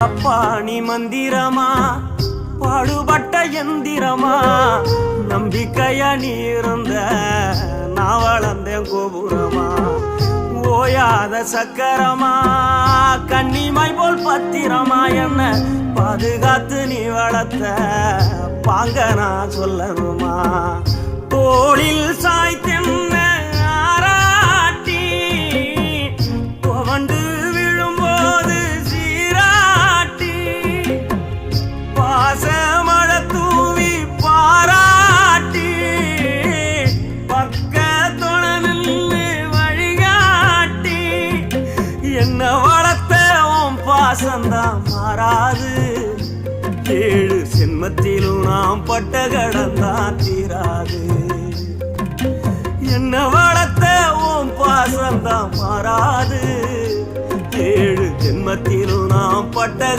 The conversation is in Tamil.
பாணி மந்திரமா பாடுபட்ட எந்திரமா நம்பிக்கையா நீ இருந்த நான் வளர்ந்தேன் கோபுரமா ஓயாத சக்கரமா கன்னிமாய் போல் பத்திரமா என்ன பாதுகாத்து நீ வளர்த்த பாங்க நான் சொல்லணுமா தோளில் சாய்த்தென்ன ஆராட்டி துவண்டு விழும்போது சீராட்டி பாசமழ தூவி பாராட்டி பக்கத்தொட நின்று வழிகாட்டி என்ன வளர்த்த உன் பாசந்தான் மாறாது ஏழு சென்மத்திலும் நாம் பட்ட கடந்தான் தீராது என்ன வளர்த்த ஓம் பாசந்தான் மாறாது ஏழு ஜென்மத்திலும் நாம் பட்ட